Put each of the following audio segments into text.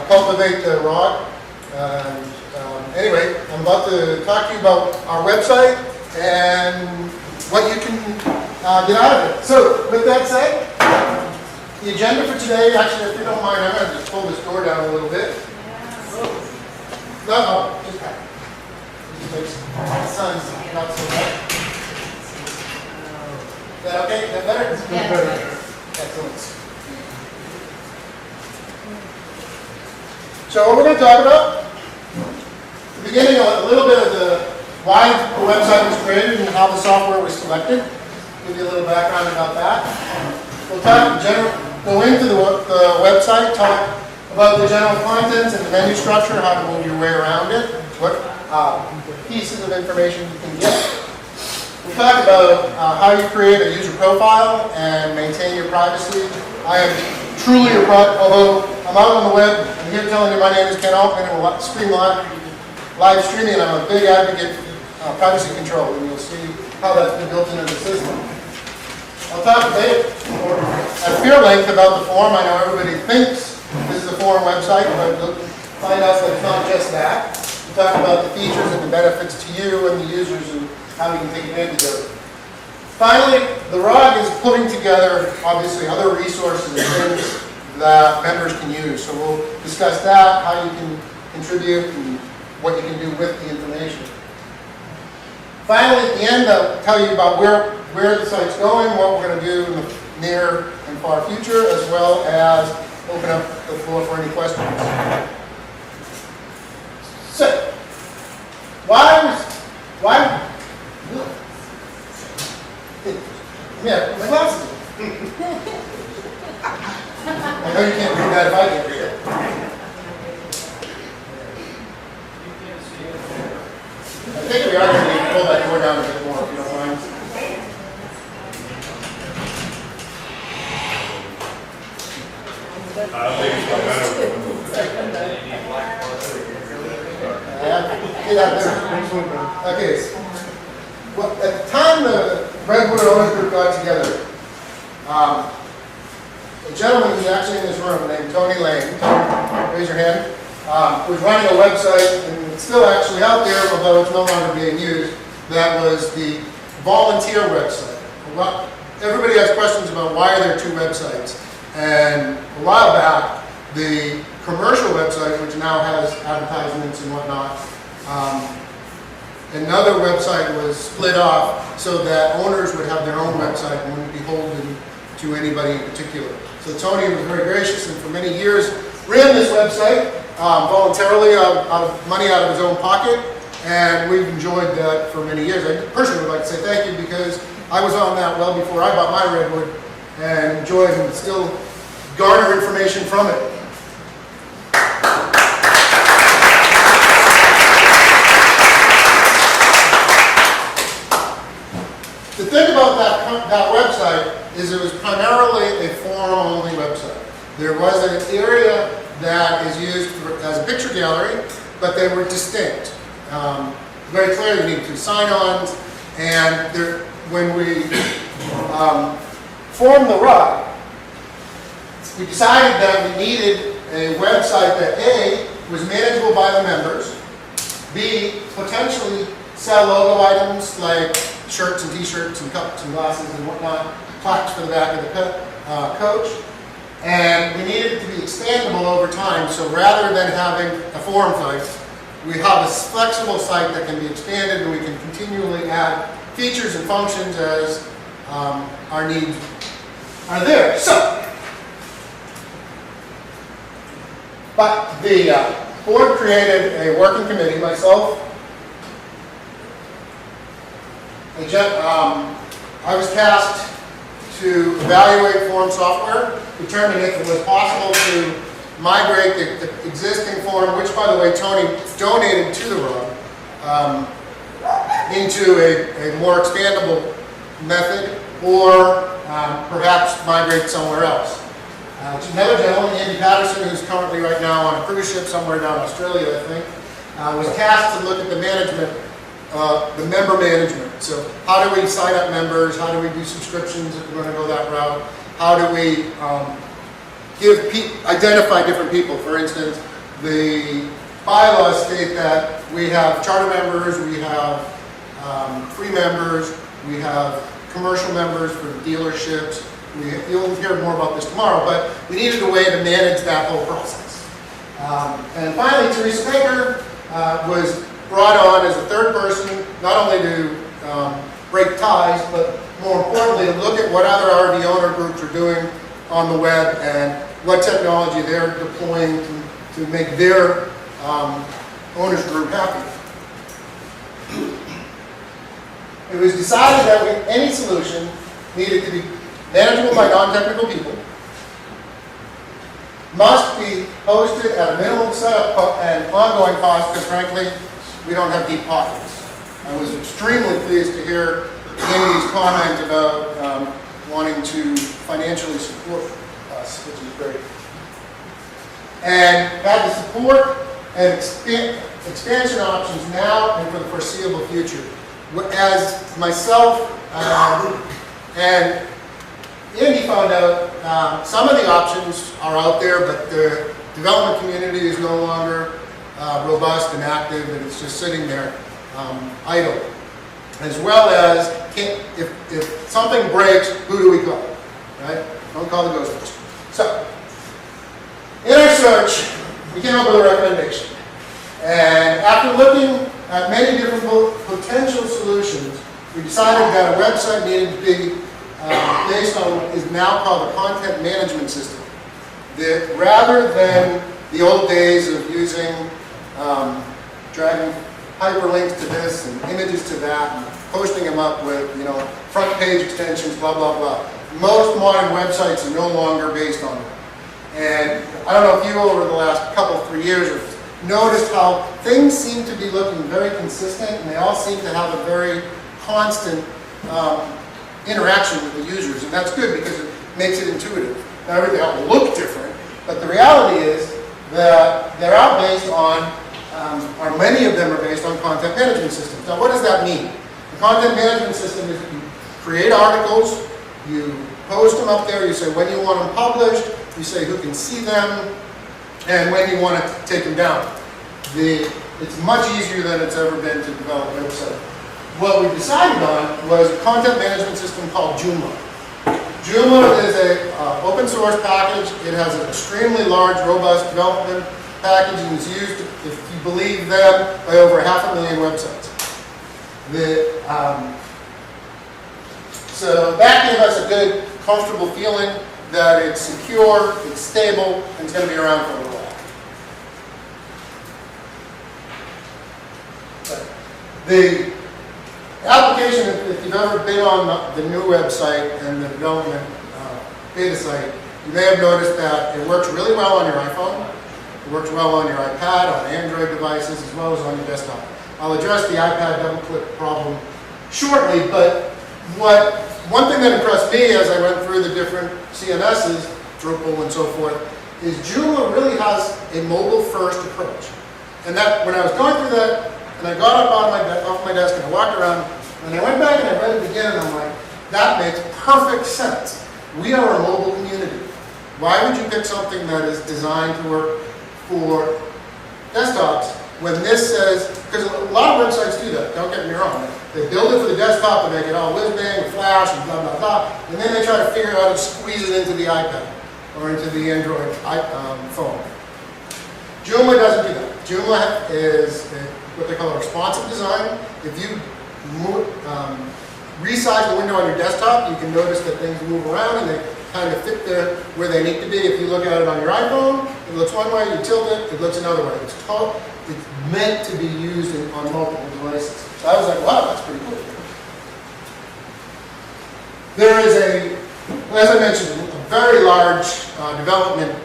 cultivate the ROG. Anyway, I'm about to talk to you about our website and what you can get out of it. So, with that said, the agenda for today, actually, if you don't mind, I'm going to just pull this door down a little bit. No, just that. Just makes the sun's not so bad. Is that okay? Is that better? Yeah. Excellent. So what we're going to talk about, the beginning, a little bit of the why the website was created and how the software was selected. Give you a little background about that. We'll talk go into the website, talk about the general contents and the menu structure, how to move your way around it, what pieces of information you can get. We'll talk about how you create a user profile and maintain your privacy. I am truly a pro, although I'm out on the web, I'm here telling you my name is Ken Altman and we'll stream live streaming, and I'm a big advocate for privacy control, and you'll see how that's been built into the system. I'll talk a bit at fair length about the forum. I know everybody thinks this is a forum website, but you'll find out that it's not just that. We'll talk about the features and the benefits to you and the users and how you can take advantage of it. Finally, the ROG is putting together, obviously, other resources and things that members can use. So we'll discuss that, how you can contribute, and what you can do with the information. Finally, at the end, I'll tell you about where the site's going, what we're going to do in the near and far future, as well as open up the floor for any questions. So, yeah, my glasses. I know you can't read that if I can read it. I think we are going to need to pull that door down a bit more, if you don't mind. Okay. Well, at the time the Redwood Owners Group got together, a gentleman who's actually in this room named Tony Lane, Tony, raise your hand, was running a website, and it's still actually out there, although it's no longer being used. That was the volunteer website. Everybody has questions about why are there two websites, and a while back, the commercial website, which now has advertisements and whatnot, another website was split off so that owners would have their own website and wouldn't be beholden to anybody in particular. So Tony was very gracious and for many years ran this website voluntarily out of money out of his own pocket, and we've enjoyed that for many years. I personally would like to say thank you because I was on that well before I bought my Redwood and enjoyed and still garner information from it. The thing about that website is it was primarily a forum-only website. There was an area that is used as a picture gallery, but they were distinct. Very clearly, you need to sign-ons, and when we formed the ROG, we decided that we needed a website that A, was manageable by the members, B, potentially sell logo items like shirts and t-shirts and cups and glasses and whatnot, plaques for the back of the coach, and we needed it to be expandable over time, so rather than having a forum site, we have a flexible site that can be expanded and we can continually add features and functions as our needs are there. So, but the board created a working committee, myself, I was tasked to evaluate forum software, determine if it was possible to migrate the existing forum, which by the way Tony donated to the ROG, into a more expandable method, or perhaps migrate somewhere else. Another gentleman, Andy Patterson, who's currently right now on a cruise ship somewhere down in Australia, I think, was tasked to look at the management, the member management. So how do we sign up members? How do we do subscriptions if we're going to go that route? How do we identify different people? For instance, the bylaws state that we have charter members, we have free members, we have commercial members for the dealerships. You'll hear more about this tomorrow, but we needed a way to manage that whole process. And finally, Teresa Baker was brought on as a third person, not only to break ties, but more importantly, to look at what other RV owner groups are doing on the web and what technology they're deploying to make their owners group happy. It was decided that any solution needed to be manageable by non-technical people, must be hosted at a minimum setup and ongoing cost, because frankly, we don't have deep pockets. I was extremely pleased to hear Andy's comment about wanting to financially support us, which is great. And had the support and expansion options now and for the foreseeable future. As myself and Andy found out, some of the options are out there, but the development community is no longer robust and active, and it's just sitting there idle. As well as, if something breaks, who do we call? Right? Don't call the Ghostbusters. So, in our search, we came up with a recommendation. And after looking at many different potential solutions, we decided that a website needed to be based on what is now called a content management system. That rather than the old days of using, dragging hyperlinks to this and images to that and posting them up with, front page extensions, blah, blah, blah. Most modern websites are no longer based on that. And I don't know if you over the last couple, 3 years have noticed how things seem to be looking very consistent, and they all seem to have a very constant interaction with the users, and that's good because it makes it intuitive. Now everything will look different, but the reality is that they're all based on, or many of them are based on content management systems. Now what does that mean? The content management system is you create articles, you post them up there, you say when you want them published, you say who can see them, and when you want to take them down. It's much easier than it's ever been to develop a website. What we decided on was a content management system called Joomla. Joomla is an open source package. It has an extremely large, robust development package and is used, if you believe them, by over 500,000 websites. So that gave us a good, comfortable feeling that it's secure, it's stable, and it's going to be around for a little while. The application, if you've ever been on the new website and the development beta site, you may have noticed that it works really well on your iPhone. It works well on your iPad, on Android devices, as well as on your desktop. I'll address the iPad double-click problem shortly, but one thing that impressed me as I went through the different CMSs, Drupal and so forth, is Joomla really has a mobile-first approach. And that when I was going through that, and I got up off my desk and I walked around, and I went back and I read it again, and I'm like, that makes perfect sense. We are a mobile community. Why would you pick something that is designed to work for desktops when this says, because a lot of websites do that, don't get me wrong. They build it for the desktop and make it all whiz-bang with Flash and blah, blah, blah, and then they try to figure out how to squeeze it into the iPad or into the Android phone. Joomla doesn't do that. Joomla is what they call a responsive design. If you resize the window on your desktop, you can notice that things move around and they kind of fit there where they need to be. If you look at it on your iPhone, it looks one way, you tilt it, it looks another way. It's meant to be used on multiple devices. So I was like, wow, that's pretty cool. There is as I mentioned, a very large development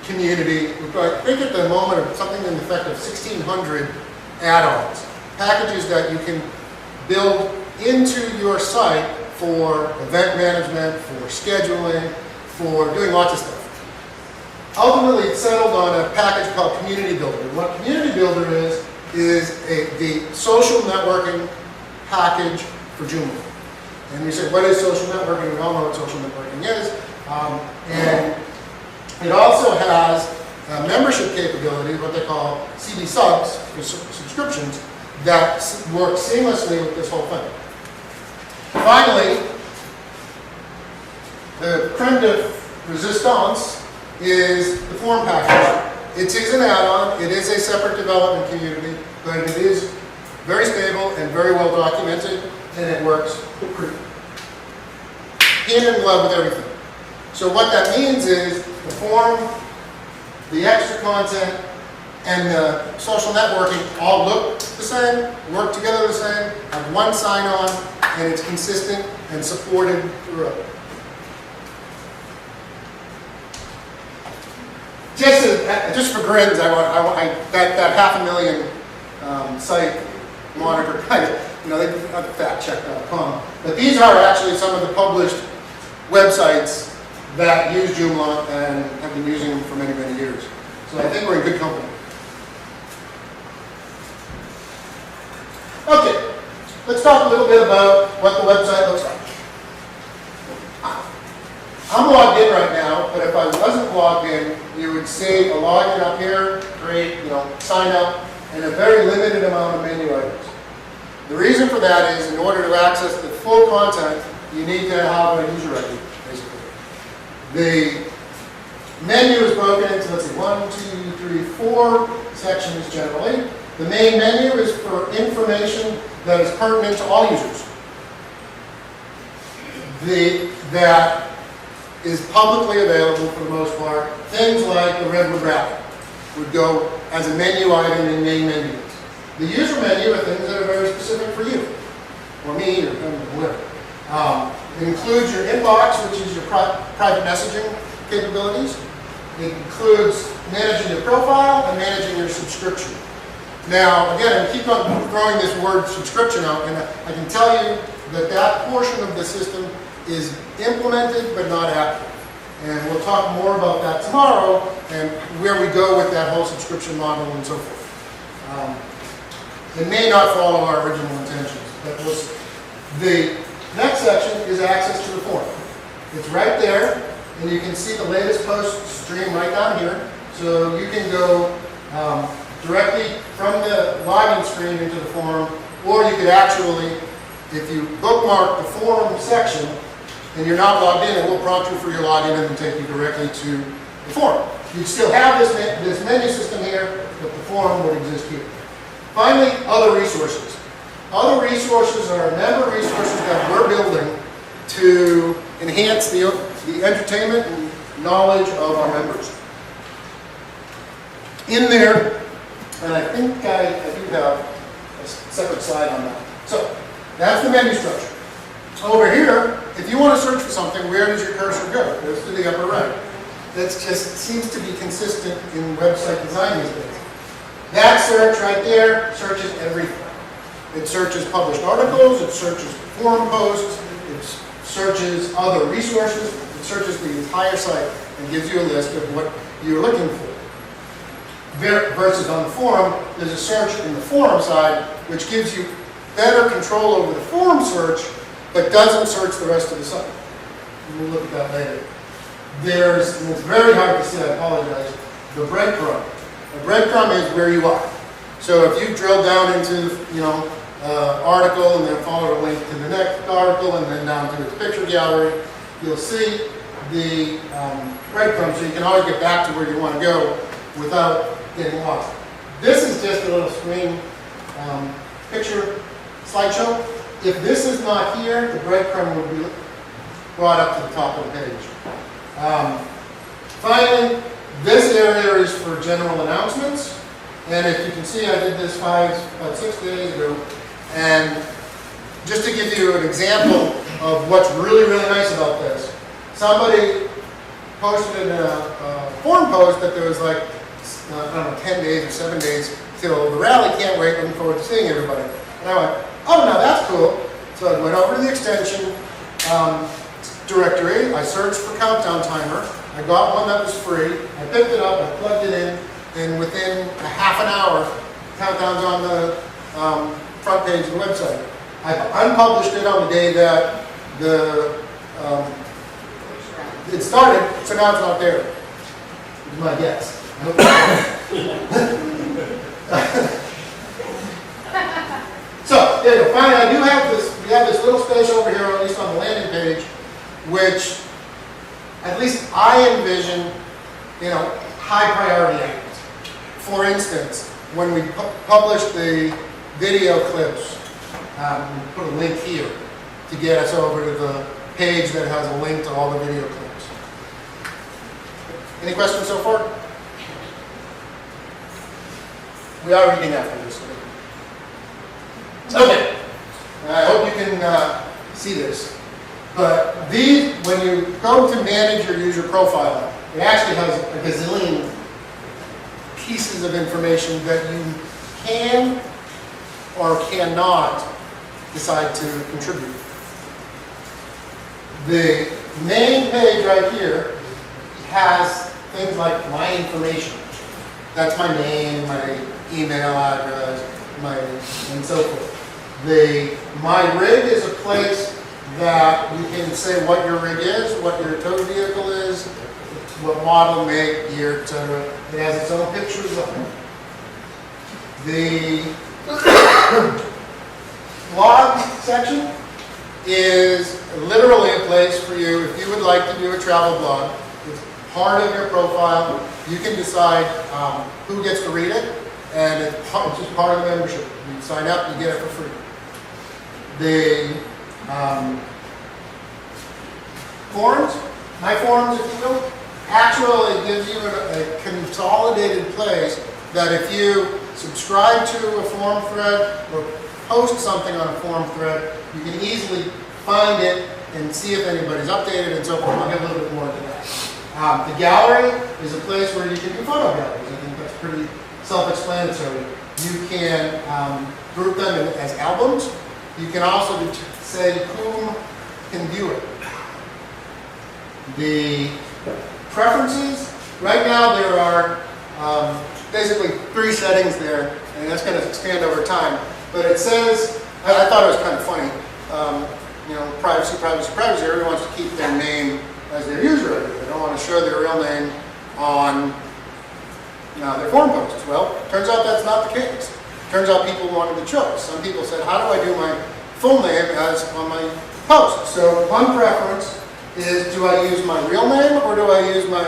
community. I think at the moment of something in the effect of 1,600 add-ons, packages that you can build into your site for event management, for scheduling, for doing lots of stuff. Ultimately, it settled on a package called Community Builder. What Community Builder is the social networking package for Joomla. And you say, what is social networking? We all know what social networking is. And it also has membership capability, what they call CD subs, for subscriptions, that work seamlessly with this whole thing. Finally, the creme de resistance is the form package. It is an add-on, it is a separate development community, but it is very stable and very well documented, and it works hand in glove with everything. So what that means is the form, the extra content, and the social networking all look the same, work together the same, have one sign-on, and it's consistent and supported throughout. Just for grins, that 500,000 site monitor kind of, they have factcheck.com. But these are actually some of the published websites that use Joomla and have been using them for many, many years. So I think we're in good company. Okay, let's talk a little bit about what the website looks like. I'm logged in right now, but if I wasn't logged in, you would see a login up here, create, sign up, and a very limited amount of menu items. The reason for that is in order to access the full content, you need to have a user ID, basically. The menu is broken into, let's see, 1, 2, 3, 4 sections generally. The main menu is for information that is pertinent to all users. That is publicly available for the most part. Things like the Redwood wrap would go as a menu item in main menus. The user menu are things that are very specific for you, or me, or whoever. It includes your inbox, which is your private messaging capabilities. It includes managing your profile and managing your subscription. Now, again, I keep on throwing this word subscription out, and I can tell you that that portion of the system is implemented but not active. And we'll talk more about that tomorrow and where we go with that whole subscription model and so forth. It may not follow our original intentions, but we'll see. The next section is access to the form. It's right there, and you can see the latest post stream right down here. So you can go directly from the login screen into the forum, or you could actually, if you bookmark the forum section and you're not logged in, it will prompt you for your login and then take you directly to the forum. You still have this menu system here, but the forum would exist here. Finally, other resources. Other resources are member resources that we're building to enhance the entertainment and knowledge of our members. In there, and I think I do have a separate slide on that. So, that's the menu structure. Over here, if you want to search for something, where does your cursor go? It goes to the upper right. That just seems to be consistent in website design these days. That search right there searches everything. It searches published articles, it searches forum posts, it searches other resources, it searches the entire site and gives you a list of what you're looking for. Versus on the forum, there's a search in the forum side which gives you better control over the forum search, but doesn't search the rest of the site. We'll look at that later. And it's very hard to see, I apologize, the breadcrumb. The breadcrumb is where you are. So if you drill down into, article and then follow a link to the next article and then down to its picture gallery, you'll see the breadcrumb, so you can always get back to where you want to go without getting lost. This is just a little screen picture slideshow. If this is not here, the breadcrumb would be brought up to the top of the page. Finally, this area is for general announcements. And if you can see, I did this about 6 days ago. And just to give you an example of what's really, really nice about this, somebody posted in a forum post that there was like, 10 days or 7 days till the rally, can't wait, looking forward to seeing everybody. And I went, oh, no, that's cool. So I went over to the extension directory, I searched for countdown timer, I got one that was free, I picked it up, I plugged it in, and within a half an hour, countdown's on the front page of the website. I unpublished it on the day that it started, so now it's not there. Is my guess. So, there you go. Finally, I do have this, we have this little space over here, or at least on the landing page, which at least I envision, high priority items. For instance, when we publish the video clips, we put a link here to get us over to the page that has a link to all the video clips. Any questions so far? We are reading after this. Okay. I hope you can see this. But when you go to manage your user profile, it actually has a gazillion pieces of information that you can or cannot decide to contribute. The main page right here has things like my information. That's my name, my email address, and so forth. My rig is a place that you can say what your rig is, what your tow vehicle is, what model, make, year, etc. It has its own pictures of it. The blog section is literally a place for you if you would like to do a travel blog. It's part of your profile. You can decide who gets to read it, and it's just part of the membership. You sign up, you get it for free. The forums, my forums, if you will, actually gives you a consolidated place that if you subscribe to a forum thread or post something on a forum thread, you can easily find it and see if anybody's updated and so forth. I'll get a little bit more into that. The gallery is a place where you can do photo galleries. I think that's pretty self-explanatory. You can group them as albums. You can also say whom can view it. The preferences, right now there are basically 3 settings there, and that's going to expand over time. But it says, I thought it was kind of funny, privacy, privacy, privacy. Everyone wants to keep their name as their user ID. They don't want to show their real name on their forum posts. Well, turns out that's not the case. Turns out people wanted the choice. Some people said, how do I do my full name as on my post? So one preference is, do I use my real name or do I use my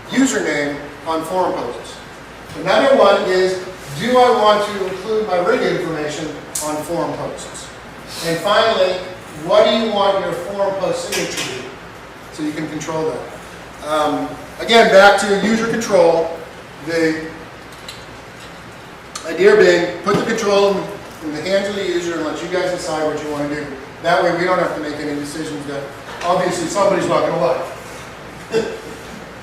username on forum posts? Another one is, do I want to include my ROG information on forum posts? And finally, what do you want your forum post signature to be? So you can control that. Again, back to user control. The idea being, put the control in the hands of the user and let you guys decide what you want to do. That way we don't have to make any decisions that obviously somebody's not going to like.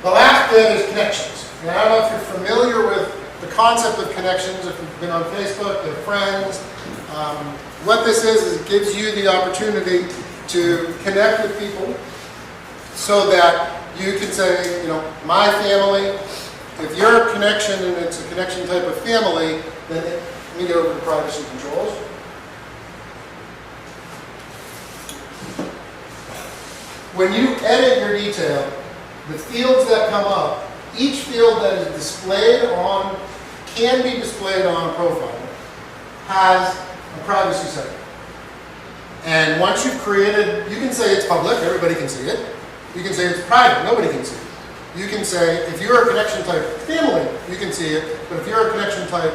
The last bit is connections. And I don't know if you're familiar with the concept of connections, if you've been on Facebook, your friends. What this is it gives you the opportunity to connect with people so that you can say, my family. If you're a connection and it's a connection type of family, then let me go over to privacy controls. When you edit your detail, the fields that come up, each field that is displayed on, can be displayed on a profile, has a privacy setting. And once you've created, you can say it's public, everybody can see it. You can say it's private, nobody can see it. You can say, if you're a connection type family, you can see it, but if you're a connection type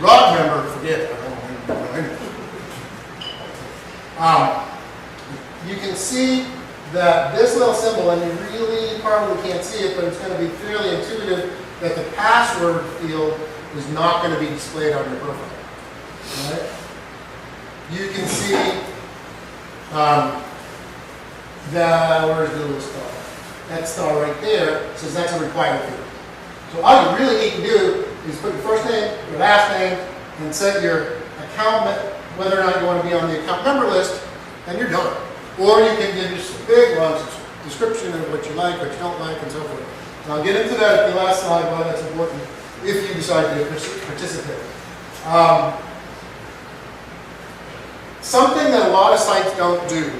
ROG member, forget it. You can see that this little symbol, and you really probably can't see it, but it's going to be fairly intuitive that the password field is not going to be displayed on your profile. Right? You can see where's the little star? That star right there says that's a required field. So all you really need to do is put your first name, your last name, and set your account, whether or not you want to be on the account member list, and you're done. Or you can give just a big long description of what you like, what you don't like, and so forth. And I'll get into that at the last slide, why that's important if you decide to participate. Something that a lot of sites don't do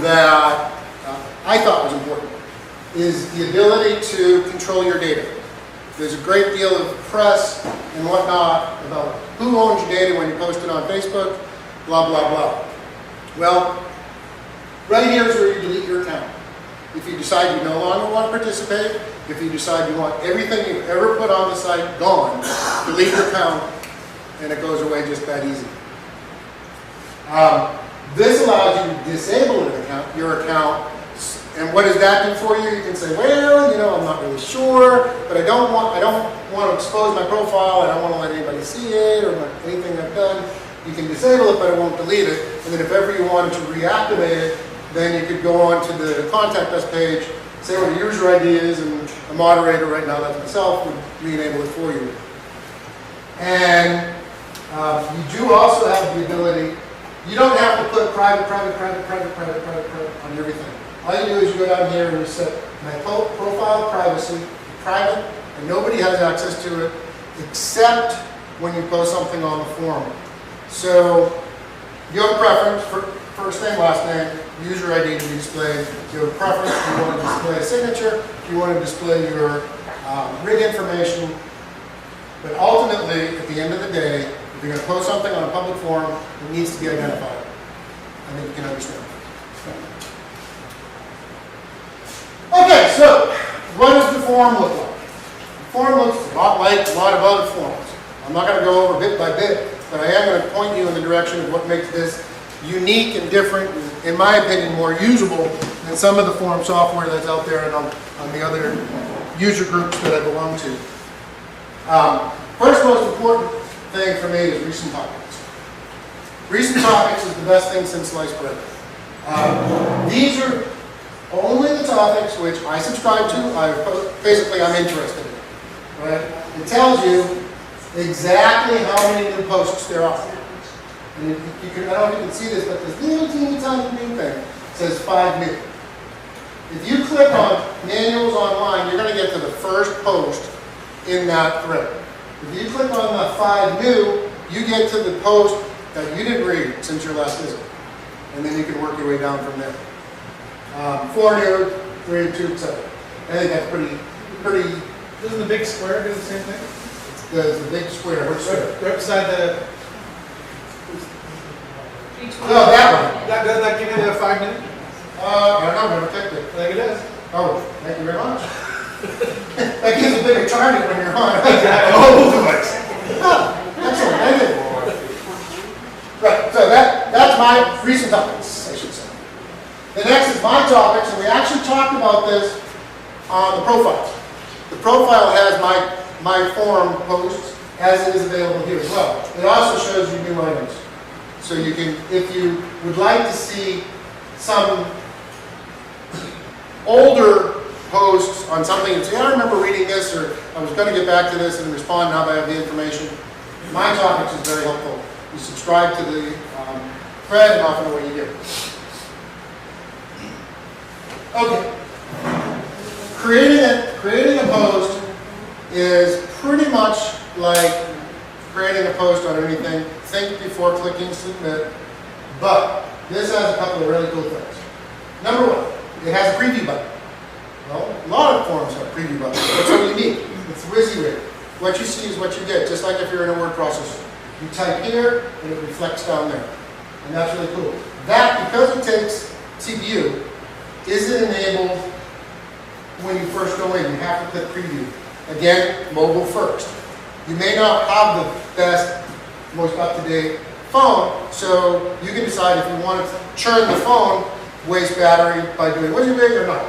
that I thought was important is the ability to control your data. There's a great deal of press and whatnot about who owns your data when you post it on Facebook, blah, blah, blah. Well, right here is where you delete your account. If you decide you no longer want to participate, if you decide you want everything you've ever put on the site gone, delete your account, and it goes away just that easy. This allows you to disable your account. And what does that do for you? You can say, well, I'm not really sure, but I don't want to expose my profile. I don't want to let anybody see it or anything I've done. You can disable it, but it won't delete it. And then if ever you wanted to reactivate it, then you could go on to the contact us page, say what the user ID is, and a moderator, right now that's myself, would re-enable it for you. And you do also have the ability, you don't have to put private on everything. All you do is you go down here and you set my profile privacy, private, and nobody has access to it except when you post something on the forum. So you have a preference for first name, last name, user ID to be displayed. You have a preference if you want to display a signature, if you want to display your RIG information. But ultimately, at the end of the day, if you're going to post something on a public forum, it needs to be identified. I think you can understand. Okay, so what does the forum look like? The forum looks a lot like a lot of other forums. I'm not going to go over bit by bit, but I am going to point you in the direction of what makes this unique and different, and, in my opinion, more usable than some of the forum software that's out there and on the other user groups that I belong to. First most important thing for me is recent topics. Recent topics is the best thing since sliced bread. These are only the topics which I subscribe to, basically I'm interested in. Right? It tells you exactly how many new posts there are. And you can, I don't know if you can see this, but this little teeny tiny new thing says 5 new. If you click on manuals online, you're going to get to the first post in that thread. If you click on the 5 new, you get to the post that you didn't read since your last visit. and then you can work your way down from there. 4 new, 3 2, etc. I think that's pretty. Doesn't the big square do the same thing? The big square, which square? Right beside the. No, that one. Doesn't that give you the 5 minute? I don't know, never checked it. I think it is. Oh, thank you very much. That gives a bigger target when you're on. Oh, Excellent, thank you. Right, so that's my recent topics, I should say. The next is my topics, and we actually talked about this on the profiles. The profile has my forum posts as it is available here as well. It also shows you new items. So you can, if you would like to see some older posts on something and say, I remember reading this, or I was going to get back to this and respond now that I have the information. My topics is very helpful. You subscribe to the thread and often know what you get. Okay. Creating a post is pretty much like creating a post on anything. Think before clicking submit. But this has a couple of really cool things. Number one, it has a preview button. Well, a lot of forums have preview buttons. That's so unique. It's WYSIWYG. What you see is what you get, just like if you're in a word processor. You type here, and it reflects down there. And that's really cool. That, because it takes CPU, isn't enabled when you first go in. You have to click preview. Again, mobile first. You may not have the best, most up-to-date phone, so you can decide if you want to churn the phone, waste battery by doing WYSIWYG or not.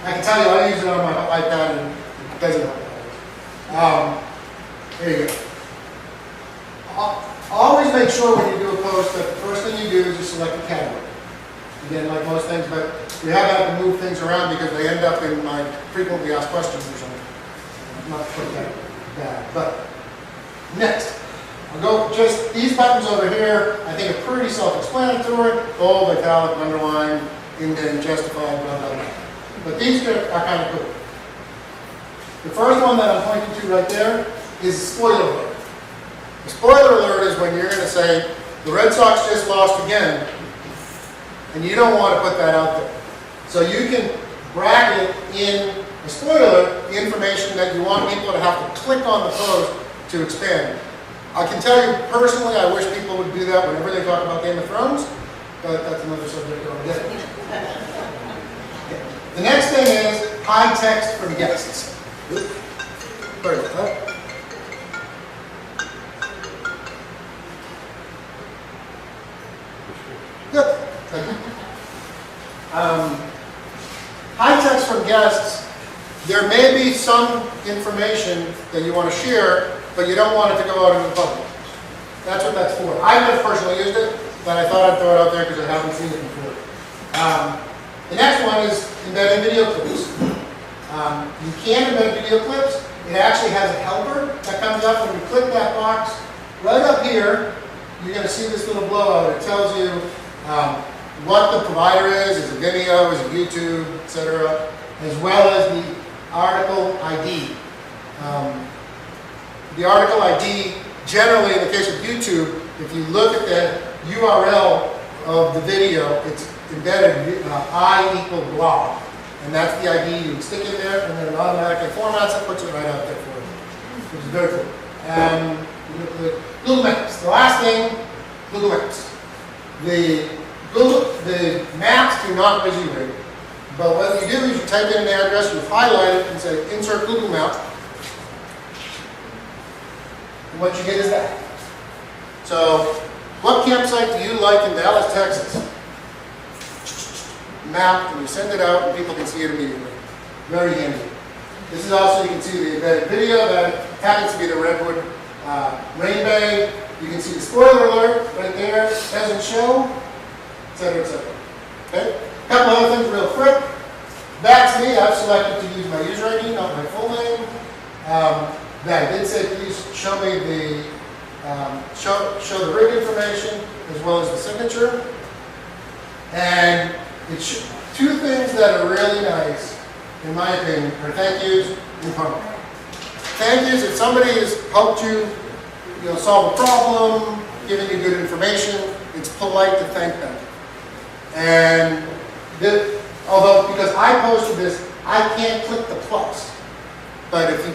I can tell you, I use it on my iPad and it doesn't help. There you go. Always make sure when you do a post that the first thing you do is you select a category. Again, like most things, but we have had to move things around because they end up in my frequently asked questions or something. Not quite that bad. But next, I'll go just these buttons over here. I think are pretty self-explanatory. Bold, italic, underline, indent, justified, blah, blah, blah. But these are kind of cool. The first one that I'm pointing to right there is spoiler alert. The spoiler alert is when you're going to say, the Red Sox just lost again, and you don't want to put that out there. So you can bracket in a spoiler the information that you want people to have to click on the post to expand. I can tell you personally, I wish people would do that whenever they talk about Game of Thrones, but that's another subject altogether. The next thing is high text from guests. Sorry about that. Good. Thank you. High text from guests, there may be some information that you want to share, but you don't want it to go out in the public. That's what that's for. I've never personally used it, but I thought I'd throw it out there because I haven't seen it before. The next one is embedding video clips. You can embed video clips. It actually has a helper that comes up when you click that box. Right up here, you're going to see this little blowout. It tells you what the provider is it Vimeo, is it YouTube, etc., as well as the article ID. The article ID, generally in the case of YouTube, if you look at the URL of the video, it's embedded I equal blog. And that's the ID you can stick in there, and then it automatically formats it, puts it right out there for you, which is very cool. Google Maps. The last thing, Google Maps. The maps do not WYSIWYG, but what you do is you type in an address, you highlight it, and say insert Google Map. And what you get is that. So, what campsite do you like in Dallas, Texas? Map, and you send it out, and people can see it immediately. Very handy. This is also, you can see the embedded video that happens to be the Redwood Rain Bay. You can see the spoiler alert right there. Doesn't show, etc., etc. Okay? A couple other things real quick. That's me. I've selected to use my user ID, not my full name. That I did say, please show me the show the rig information as well as the signature. And it's two things that are really nice, in my opinion, are thank yous and karma. Thank yous if somebody has helped you, solve a problem, given you good information. It's polite to thank them. And although, because I posted this, I can't click the plus. But if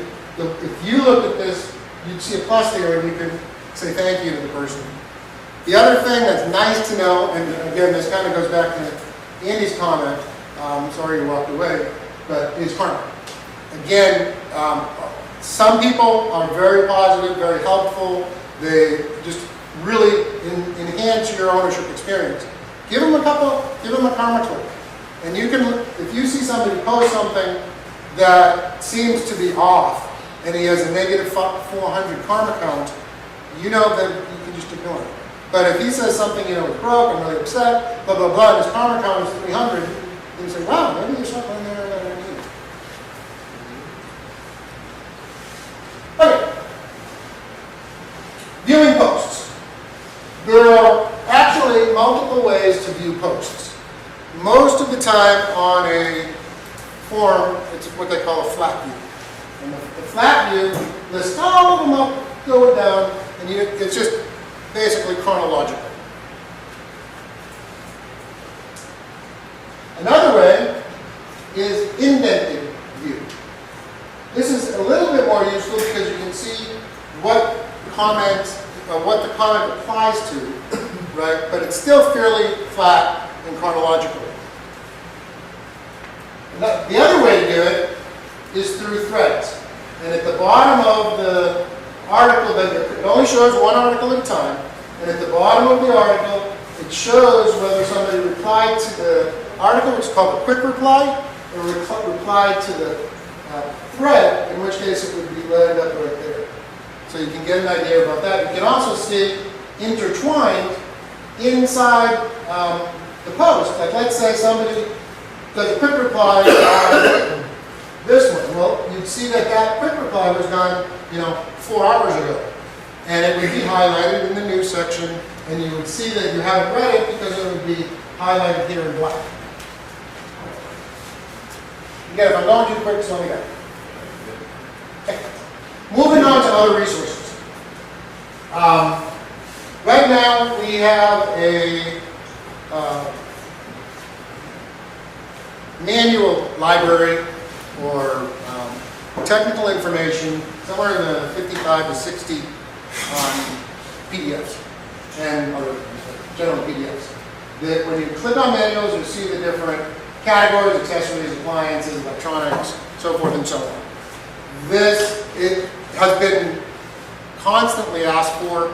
you looked at this, you'd see a plus there and you can say thank you to the person. The other thing that's nice to know, and again, this kind of goes back to Andy's comment, sorry you walked away, but is karma. Again, some people are very positive, very helpful. They just really enhance your ownership experience. Give them a karma click. And you can, if you see somebody post something that seems to be off, and he has a negative 400 karma count, you know that you can just ignore it. But if he says something, you know, it's broke, I'm really upset, blah, blah, blah, and his karma count is 300, you say, wow, maybe there's something in there that I need. Okay. Viewing posts. There are actually multiple ways to view posts. Most of the time on a forum, it's what they call a flat view. And the flat view lists all of them up, going down, and it's just basically chronological. Another way is indented view. This is a little bit more useful because you can see what the comment applies to, right? But it's still fairly flat and chronological. The other way to do it is through threads. And at the bottom of the article, it only shows one article at a time, and at the bottom of the article, it shows whether somebody replied to the article, which is called a quick reply, or replied to the thread, in which case it would be loaded up right there. So you can get an idea about that. You can also see intertwined inside the post. Like let's say somebody does a quick reply on this one. Well, you'd see that quick reply was done, 4 hours ago. And it would be highlighted in the news section, and you would see that you haven't read it because it would be highlighted here in black. Again, if I'm going too quick, slow me down. Okay. Moving on to other resources. Right now, we have a manual library or technical information, somewhere in the 55 to 60 PDFs and other general PDFs. That when you click on manuals, you see the different categories, accessories, appliances, electronics, so forth and so on. It has been constantly asked for.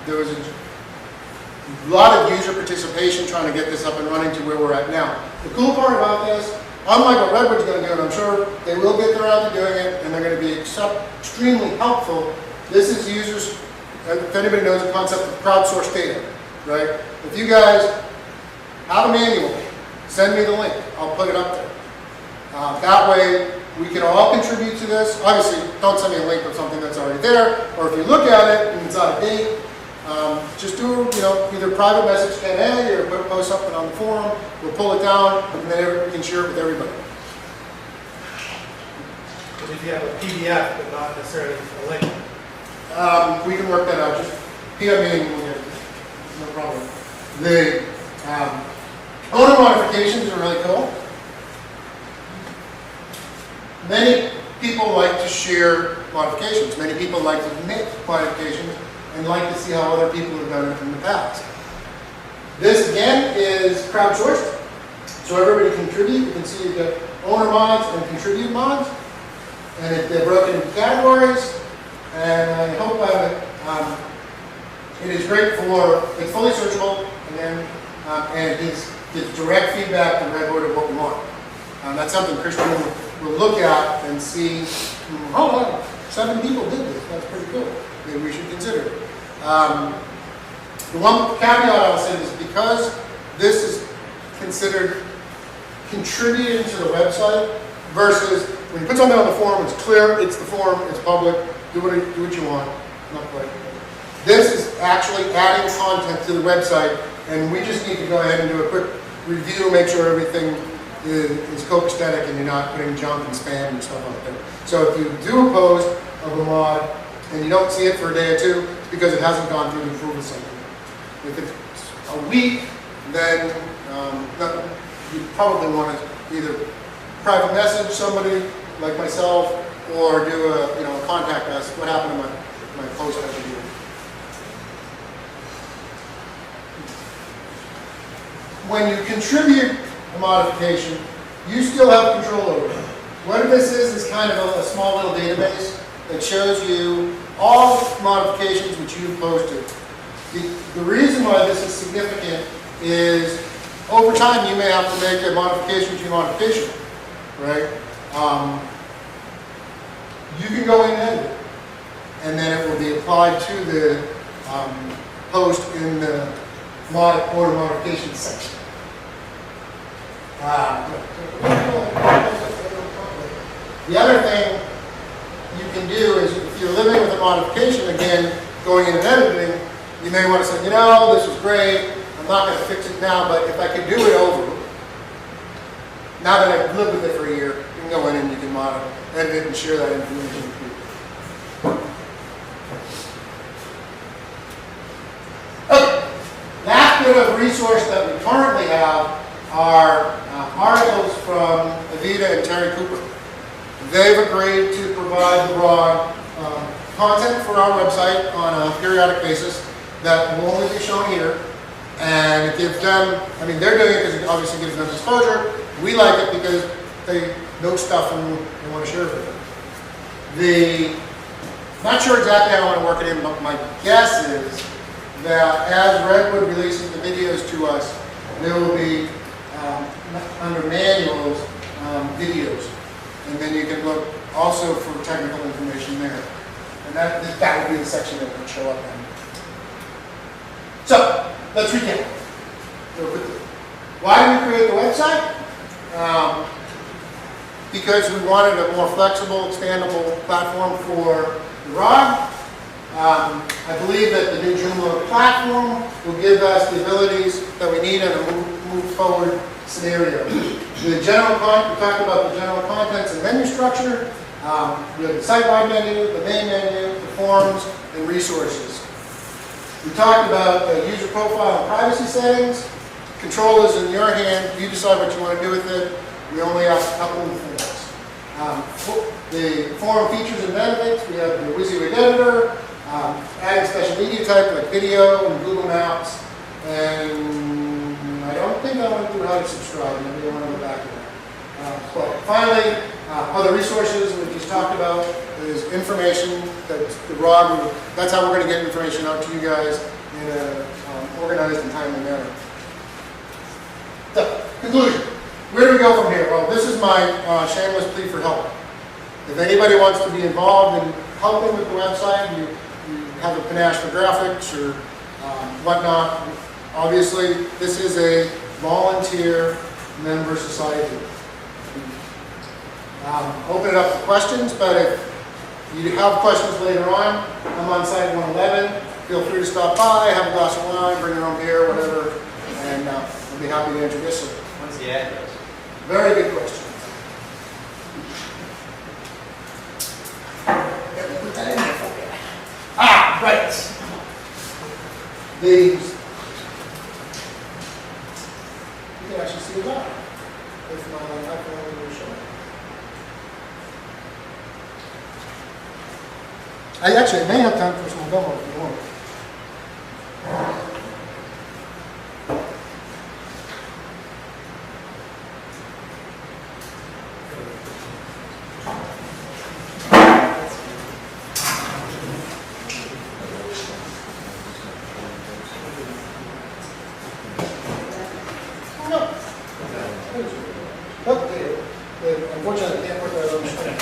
There was a lot of user participation trying to get this up and running to where we're at now. The cool part about this, unlike what Redwood's going to do, and I'm sure they will get around to doing it, and they're going to be extremely helpful. This is users, if anybody knows the concept of crowdsourced data, right? If you guys have a manual, send me the link. I'll put it up there. That way, we can all contribute to this. Obviously, don't send me a link of something that's already there, or if you look at it and it's out of date, just do, either private message Ken A or post something on the forum. We'll pull it down, and then we can share it with everybody. But if you have a PDF, but not necessarily a link. We can work that out. Just PM me, no problem. The owner modifications are really cool. Many people like to share modifications. Many people like to make modifications and like to see how other people have done it in the past. This again is crowdsourced, so everybody contribute. You can see you've got owner mods and contribute mods, and they're broken into categories. And I hope it is great it's fully searchable, and it gives direct feedback to Redwood of what we want. That's something Christian will look at and see, oh wow, 7 people did this, that's pretty cool. Maybe we should consider it. The one caveat I will say is because this is considered contributing to the website versus when you put something on the forum, it's clear, it's the forum, it's public, do what you want. Not quite. This is actually adding content to the website, and we just need to go ahead and do a quick review, make sure everything is copacetic and you're not putting junk and spam and stuff out there. So if you do a post of a mod and you don't see it for a day or two, it's because it hasn't gone through the approval cycle. If it's a week, then You probably want to either private message somebody like myself or do a contact us. What happened to my post every year? When you contribute a modification, you still have control over it. What this is kind of a small little database that shows you all modifications which you've posted. The reason why this is significant is over time you may have to make a modification to your modification, right? You can go in and edit it, and then it will be applied to the post in the order modification section. The other thing you can do is if you're living with a modification, again, going in and editing, you may want to say, this is great, I'm not going to fix it now, but if I could do it over, now that I've lived with it for a year, you can go in and you can edit it and share that information with people. Okay, last bit of resource that we currently have are articles from Avita and Terry Cooper. They've agreed to provide the ROG content for our website on a periodic basis that will only be shown here, and it gives them, they're doing it because it obviously gives them exposure. We like it because they know stuff and they want to share it with them. Not sure exactly how I want to work it in, but my guess is that as Redwood releases the videos to us, there will be under manuals videos, and then you can look also for technical information there, and that would be the section that would show up in. So let's recap real quickly. Why did we create the website? Because we wanted a more flexible, expandable platform for the ROG. I believe that the new Joomla platform will give us the abilities that we need in a move forward scenario. We talked about the general contents and menu structure. We have the site-wide menu, the main menu, the forms, and resources. We talked about the user profile and privacy settings. Control is in your hand. You decide what you want to do with it. We only ask a couple of things. The forum features and benefits. We have the WYSIWYG editor, adding special media type like video and Google Maps, and I don't think I went through how to subscribe. Maybe I want to go back to that. But finally, other resources we just talked about is information that the ROG. That's how we're going to get information out to you guys in an organized and timely manner. So, conclusion. Where do we go from here? Well, this is my shameless plea for help. If anybody wants to be involved in helping with the website, you have a panache for graphics or whatnot, obviously this is a volunteer member society. Open it up for questions, but if you have questions later on, I'm on site 111. Feel free to stop by, have a glass of wine, bring your own beer, whatever, and I'll be happy to introduce you. What's the address? Very good question. Put that in there for you. Right. You can actually see that if my iPhone will show. I may have time for some demo if you want. Unfortunately, I can't put that on the screen.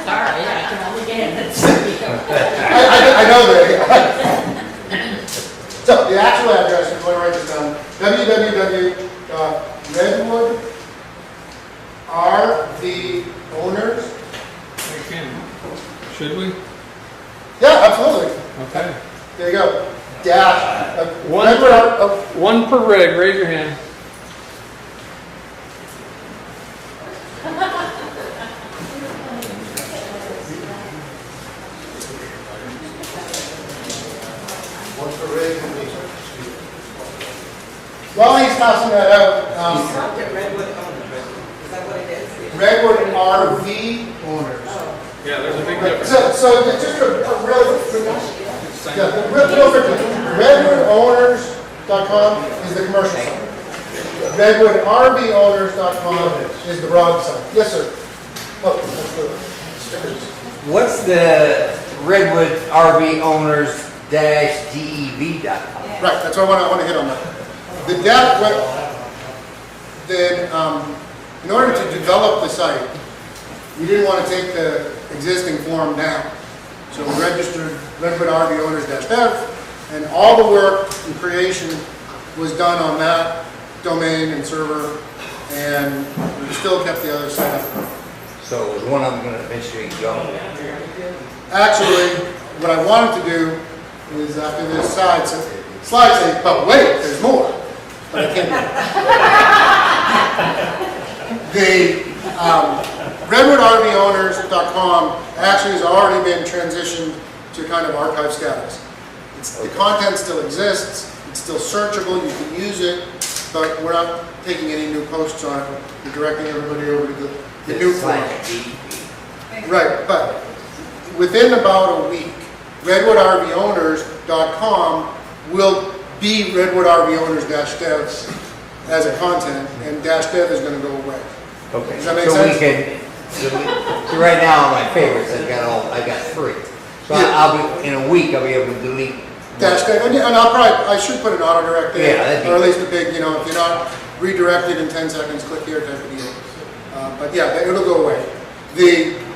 Sorry, I can only get it. I know that. So the actual address, if you want to write this down, www.redwood are the owners. Should we? Yeah, absolutely. Okay. There you go. Dash. One per rig. Raise your hand. While he's passing that out. It's not the Redwood owners, is that what it is? Redwood RV owners. Yeah, there's a big Right, difference. so just a really, yeah, real quickly, redwoodowners.com is the commercial site. redwoodrvowners.com is the ROG site. Yes, sir. Oh, that's the stickers. What's the Redwood RV owners -DEV.com? Right, that's what I want to hit on that. The depth, in order to develop the site, we didn't want to take the existing form down. So we registered Redwood RV owners -dev, and all the work and creation was done on that domain and server, and we still kept the other site up. So was one of them going to eventually go? Actually, what I wanted to do is after this slide say, but wait, there's more. But I can't do it. The redwoodrvowners.com actually has already been transitioned to kind of archive status. The content still exists, it's still searchable, you can use it, but we're not taking any new posts on it. We're directing everybody over to the new form. Right, but within about a week, redwoodrvowners.com will be redwoodrvowners-dev as a content, and -dev is going to go away. Okay. Does that make so sense? We can. So right now on my favorites, I got 3. So Yeah. I'll be in a week. I'll be able to delete. -dev, and I should put an auto-direct Yeah, there, that'd be- or at least a big, if you're not redirected in 10 seconds, click here type of deal. But yeah, it'll go away.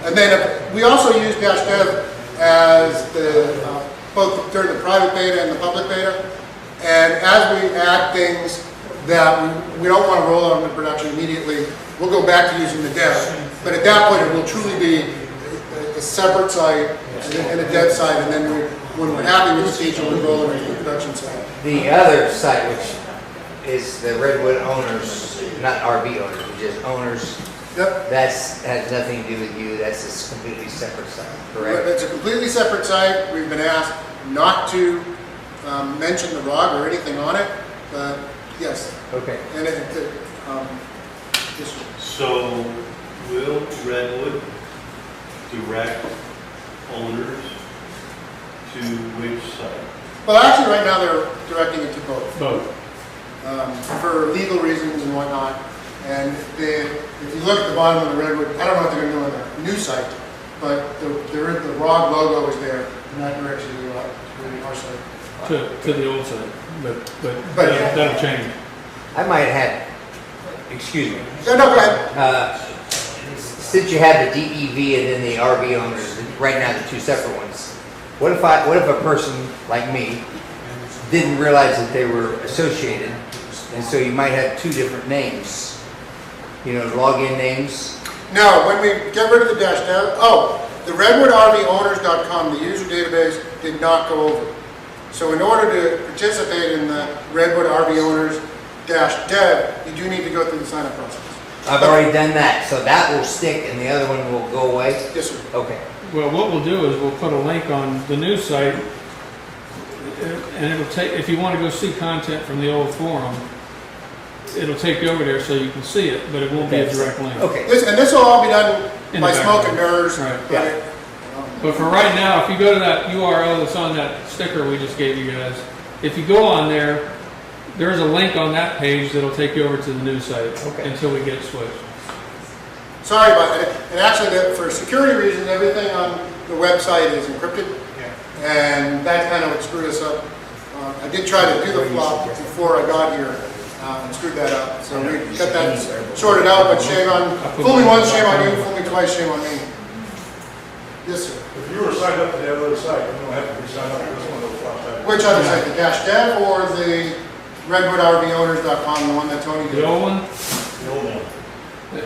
And then we also use -dev as both during the private beta and the public beta. And as we add things that we don't want to roll out into production immediately, we'll go back to using the dev. But at that point, it will truly be a separate site and a dev site, and then when we're happy with the feature, we'll roll it into the production site. The other site, which is the Redwood owners, not RV owners, but just owners. Yep. Has nothing to do with you. That's a completely separate site, correct? It's a completely separate site. We've been asked not to mention the ROG or anything on it, but yes. Okay. And So will Redwood direct owners to which site? well, actually, right now they're directing it to both. Both. For legal reasons and whatnot. And if you look at the bottom of the Redwood, I don't know what they're going to do on the new site, but the ROG logo is there, and that directs you to our site. To the old site, but But- that'll change. I might have. Excuse me. No, go ahead. Since you have the DEV and then the RV owners, right now the 2 separate ones, what if a person like me didn't realize that they were associated, and so you might have 2 different names, login names? No, when we get rid of the -dev, the redwoodrvowners.com, the user database did not go over. So in order to participate in the Redwood RV Owners -dev, you do need to go through the sign-up process. I've already done that, so that will stick and the other one will go away? Yes, sir. Okay. Well, what we'll do is we'll put a link on the new site, and it'll take, if you want to go see content from the old forum, it'll take you over there so you can see it, but it won't be a direct link. Okay. This will all be done In by the smoke background. and mirrors. Right. Yeah. But for right now, if you go to that URL that's on that sticker we just gave you guys, if you go on there, there's a link on that page that'll take you over to the new site until we get it switched. Sorry about that. And actually, for security reasons, everything on the website is encrypted. And that kind of screwed us up. I did try to do the flop before I got here and screwed that up. So we got that sorted out, but shame on, fool me once, shame on you, fool me twice, shame on me. Yes, sir. If you were signed up to the other site, you don't have to be signed up to this one, it'll flop back. Which other site, the -dev or the redwoodrvowners.com, the one that Tony The did? old one, The old one.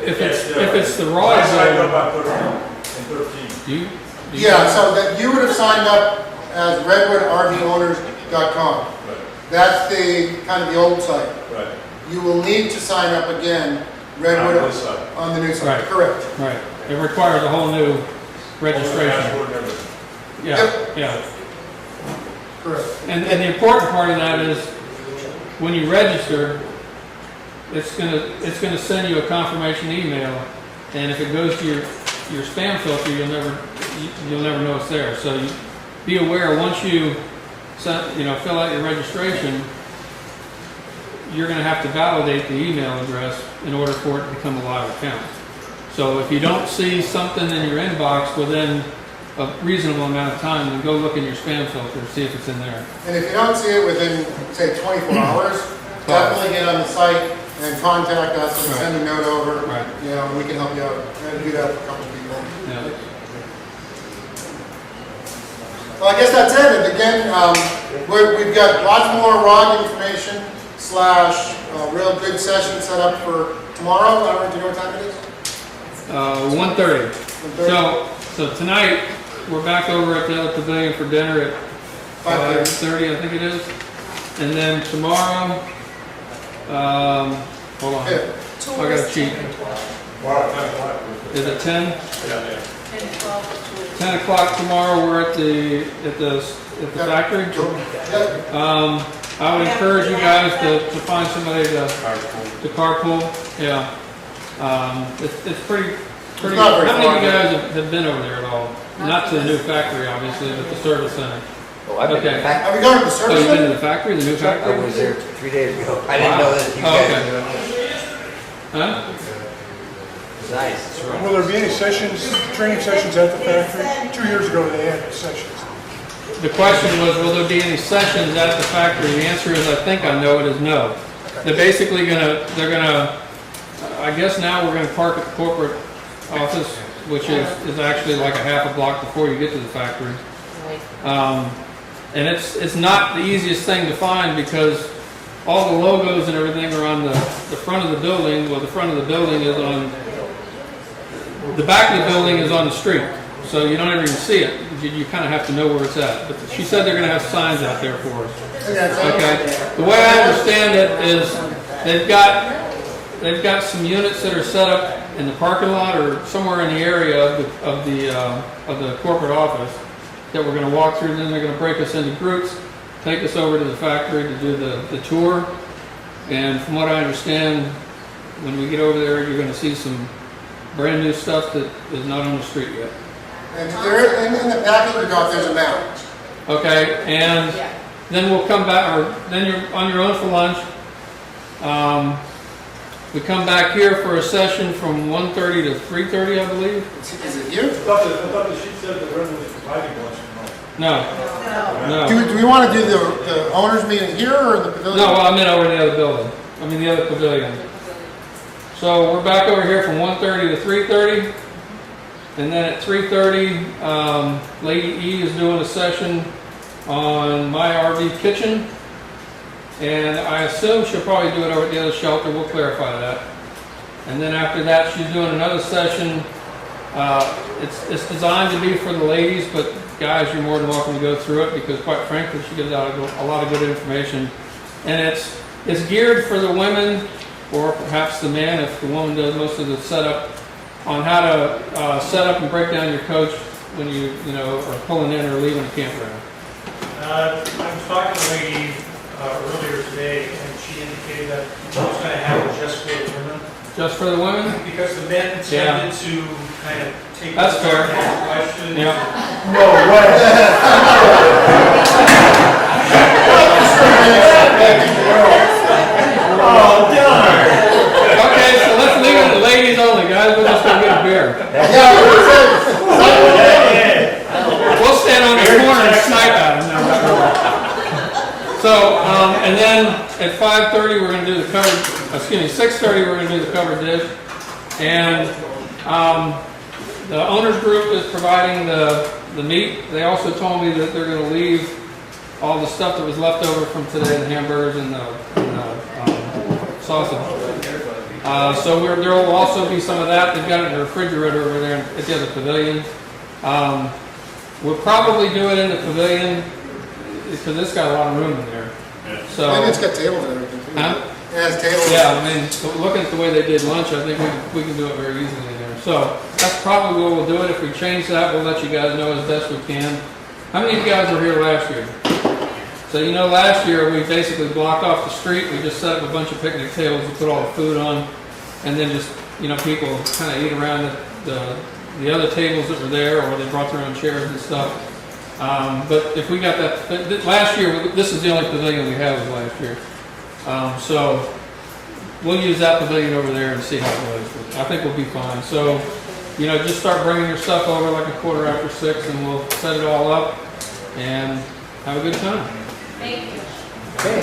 if it's the I ROG signed up zone, on 13. do you? Yeah, so that you would have signed up as redwoodrvowners.com. Right, That's the kind of the old site. right. You will need to sign up again, Redwood, On this side. on the new site. Right. Correct. Right, it requires a whole new registration. Password and everything. Yeah, yeah. Correct. And the important part of that is, when you register, it's gonna send you a confirmation email, and if it goes to your spam filter, you'll never know it's there. So be aware, once you fill out your registration, you're gonna have to validate the email address in order for it to become a live account. So if you don't see something in your inbox within a reasonable amount of time, then go look in your spam filter, see if it's in there. And if you don't see it within, say, 24 hours, definitely get on the site and contact us and Right. send a note over. Right. We can help you out. And do that for a couple people. Yeah. Well, I guess that's it. And again, we've got lots more ROG information / real good session set up for tomorrow. I don't know, do you know what time it is? 1:30. So tonight, we're back over at the other pavilion for dinner at 5:30, I think it is. And then tomorrow, hold on, Yeah. I got a cheat. Wow. Is it 10? Yeah. 10 o'clock tomorrow, we're at the factory. Yeah. I would encourage you guys to find somebody to carpool. Yeah. It's pretty, It's not very how many of you far. guys have been over there at all? Not to the new factory, obviously, but the service center. Oh, I've been Okay. in fact, Have we gone to the Oh, service you've been to center? the factory, the new I factory? was there 3 days ago. I didn't know that you Oh, guys okay. were doing this. Huh? It's nice. Will there be any sessions, training sessions at the factory? 2 years ago, they had sessions. The question was, will there be any sessions at the factory? The answer is, I think I know it is no. They're basically I guess now we're gonna park at the corporate office, which is actually like a half a block before you get to the factory. And it's not the easiest thing to find because all the logos and everything are on the front of the building. Well, the front of the building is on, the back of the building is on the street. So you don't ever even see it. You kind of have to know where it's at. But she said they're gonna have signs out there for us. Okay. The way I understand it is they've got some units that are set up in the parking lot or somewhere in the area of the corporate office that we're going to walk through. And then they're going to break us into groups, take us over to the factory to do the tour. And from what I understand, when we get over there, you're going to see some brand new stuff that is not on the street yet. And there, in the packet we got, there's a map. Okay, and then we'll come back, or then you're on your own for lunch. We come back here for a session from 1:30 to 3:30, I believe. Is it here? I thought the sheet said the Redwood was providing lunch. No, no. Do we want to do the owners meeting here or in the pavilion? No, well, I meant over in the other building. I mean, the other pavilion. So we're back over here from 1:30 to 3:30. And then at 3:30, Lady E is doing a session on my RV kitchen. And I assume she'll probably do it over at the other shelter. We'll clarify that. And then after that, she's doing another session. It's designed to be for the ladies, but guys, you're more than welcome to go through it because, quite frankly, she gives out a lot of good information. And it's geared for the women, or perhaps the man, if the woman does most of the setup, on how to set up and break down your coach when you are pulling in or leaving a campground. I was talking to a lady earlier today, and she indicated that she was going to have it just for the women. Just for the women? Because the men Yeah. tended to kind of take That's fair. questions. Yeah. No way. Oh, darn! Okay, so let's leave it to ladies only, guys. We're just gonna get a beer. Yeah, We'll stand on the corner and snipe at them. So, and then at 5:30, we're gonna do the covered, 6:30, we're gonna do the covered dish. And, the owners group is providing the meat. They also told me that they're gonna leave all the stuff that was left over from today, the hamburgers and the sausage. So there will also be some of that. They've got it in the refrigerator over there at the other pavilion. We'll probably do it in the pavilion because it's got a lot of room in there. So, and it's got tables and everything too. Huh? It has tables. yeah, I mean, so looking at the way they did lunch, I think we can do it very easily in there. So that's probably where we'll do it. If we change that, we'll let you guys know as best we can. How many of you guys were here last year? So, you know, last year we basically blocked off the street. We just set up a bunch of picnic tables and put all the food on, and then just, you know, people kind of eat around the other tables that were there, or they brought their own chairs and stuff. But if we got that, last year, this is the only pavilion we had was last year. So we'll use that pavilion over there and see how it goes. I think we'll be fine. So, you know, just start bringing your stuff over like 6:15, and we'll set it all up and have a good time. Thank you. Okay.